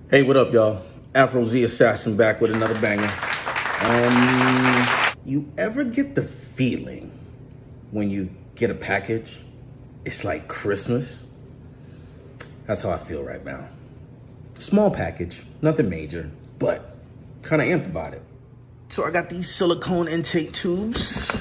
Hey, what up, y'all? Afro Z Assassin back with another banger. You ever get the feeling when you get a package, it's like Christmas? That's how I feel right now. Small package, nothing major, but kind of amped about it. So I got these silicone intake tubes.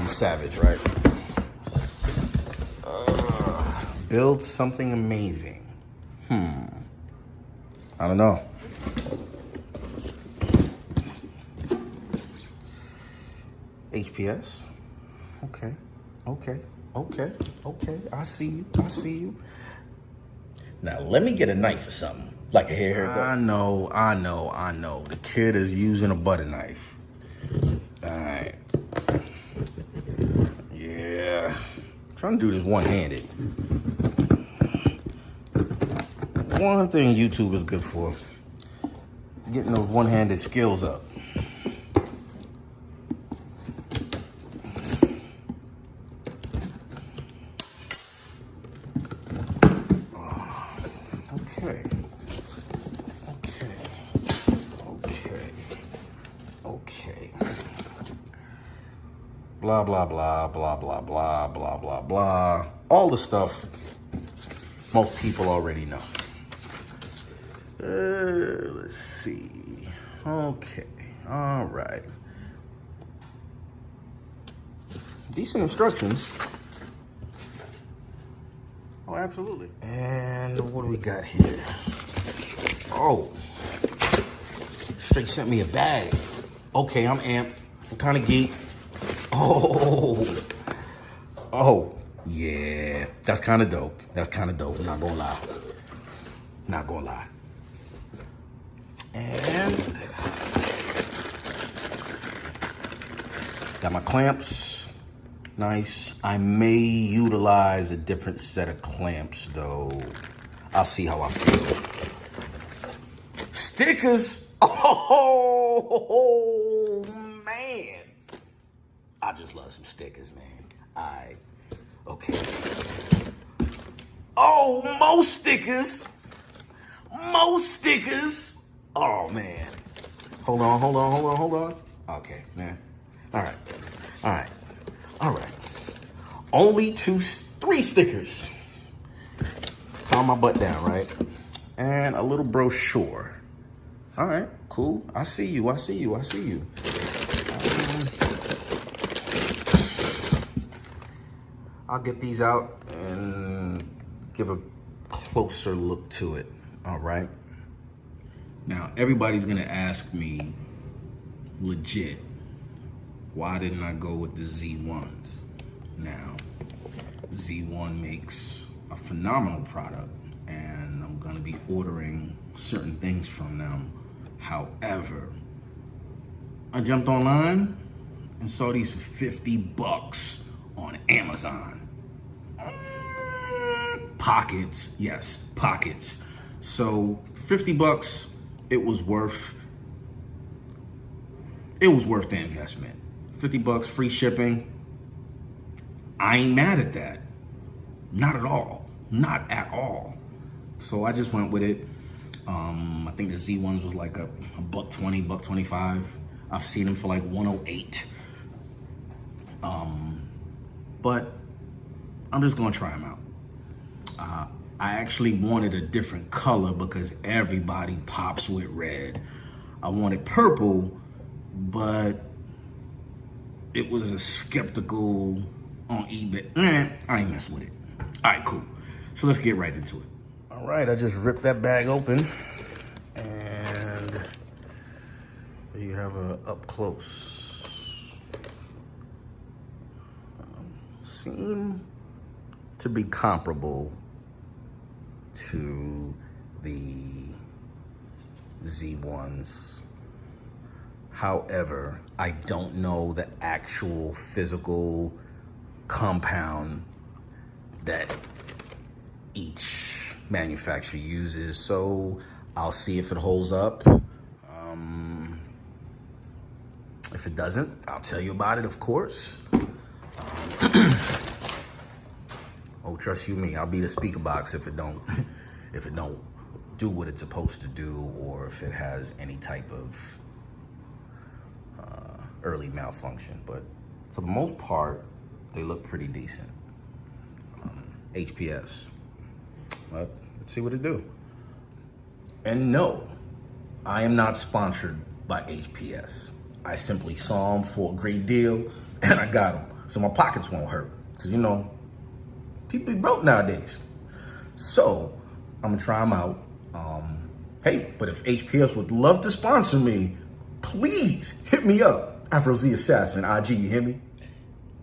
Savage, right? Build something amazing. I don't know. HPS. Okay. I see you. Now let me get a knife or something, like a haircut. I know. The kid is using a butter knife. All right. Yeah, trying to do this one-handed. One thing YouTube is good for, getting those one-handed skills up. Okay. Blah, blah, blah, blah, blah, blah, blah, blah, blah. All the stuff most people already know. Let's see. Okay, all right. Decent instructions. Oh, absolutely. And what do we got here? Oh, straight sent me a bag. Okay, I'm amped. I'm kind of geek. Oh, yeah, that's kind of dope. Not gonna lie. And got my clamps. Nice. I may utilize a different set of clamps though. I'll see how I feel. Stickers. Oh man. I just love some stickers, man. Okay. Oh, more stickers. Oh, man. Hold on. Okay, man. All right. Only 3 stickers. Found my butt down, right? And a little brochure. All right, cool. I see you. I'll get these out and give a closer look to it, all right? Now, everybody's gonna ask me, legit, why didn't I go with the Z1s? Now, Z1 makes a phenomenal product, and I'm gonna be ordering certain things from them. However, I jumped online and saw these for $50 on Amazon. Pockets, yes, pockets. So for $50, it was worth the investment. $50, free shipping. I ain't mad at that. Not at all. So I just went with it. I think the Z1s was like a $120, $125. I've seen them for like $108. But I'm just gonna try them out. I actually wanted a different color because everybody pops with red. I wanted purple, but it was a skeptical on eBay. I ain't messing with it. All right, cool. So let's get right into it. All right, I just ripped that bag open, and there you have a up close. Seem to be comparable to the Z1s. However, I don't know the actual physical compound that each manufacturer uses, so I'll see if it holds up. If it doesn't, I'll tell you about it, of course. Oh, trust you me, I'll be the speaker box if it don't do what it's supposed to do, or if it has any type of early malfunction. But for the most part, they look pretty decent. HPS. Well, let's see what it do. And no, I am not sponsored by HPS. I simply saw them for a great deal and I got them, so my pockets won't hurt. Because you know, people be broke nowadays. So I'm gonna try them out. Hey, but if HPS would love to sponsor me, please hit me up. Afro Z Assassin, IG, you hear me?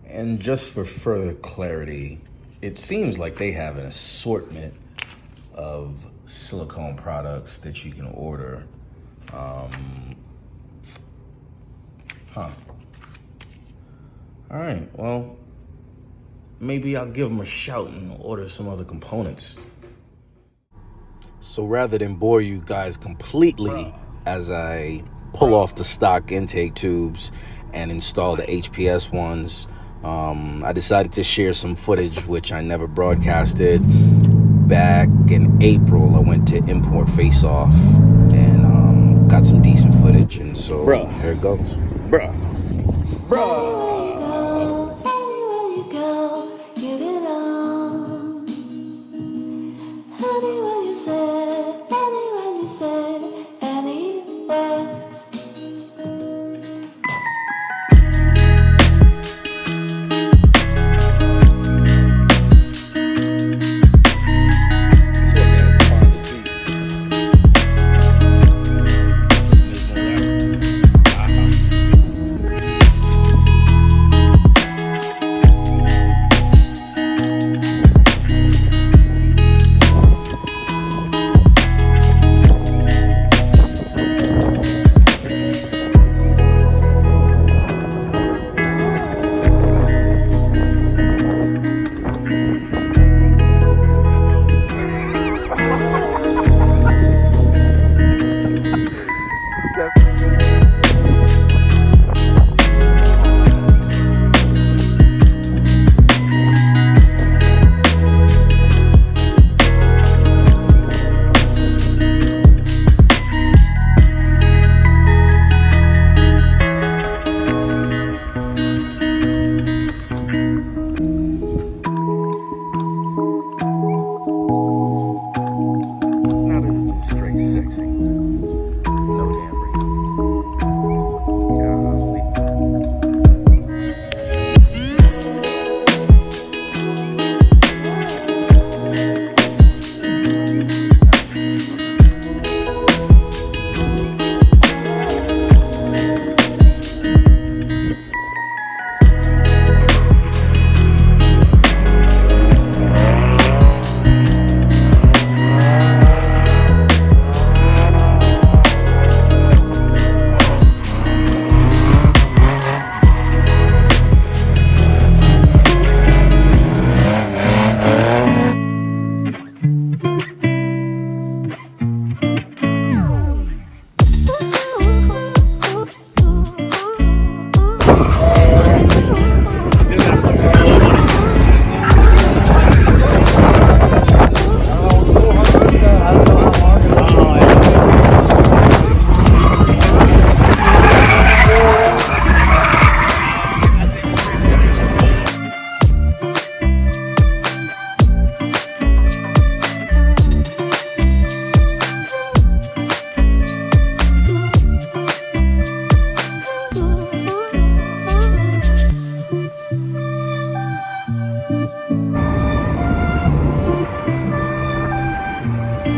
And just for further clarity, it seems like they have an assortment of silicone products that you can order. All right, well, maybe I'll give them a shout and order some other components. So rather than bore you guys completely as I pull off the stock intake tubes and install the HPS ones, I decided to share some footage which I never broadcasted. Back in April, I went to Import Face Off and got some decent footage, and so here it goes. Bruh.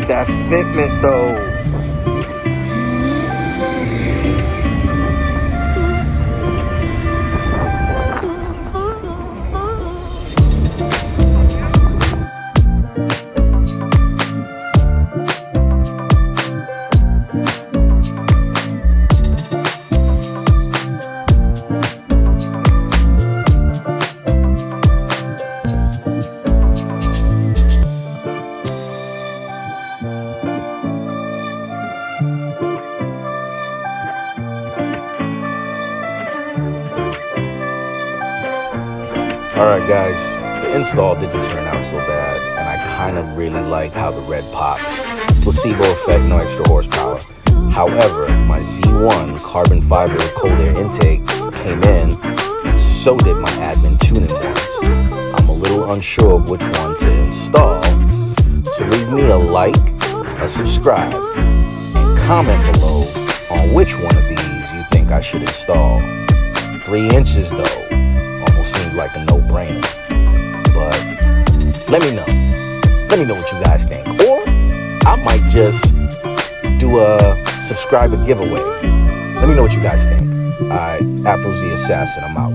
That fitment though. Alright guys, the install didn't turn out so bad, and I kind of really like how the red pops. Placebo effect, no extra horsepower. However, my Z1 carbon fiber cold air intake came in, and so did my admin tuning ones. I'm a little unsure of which one to install, so leave me a like, a subscribe, and comment below on which one of these you think I should install. 3 inches though, almost seems like a no-brainer. But let me know what you guys think. Or I might just do a subscriber giveaway. Let me know what you guys think. Alright, Afro Z Assassin, I'm out.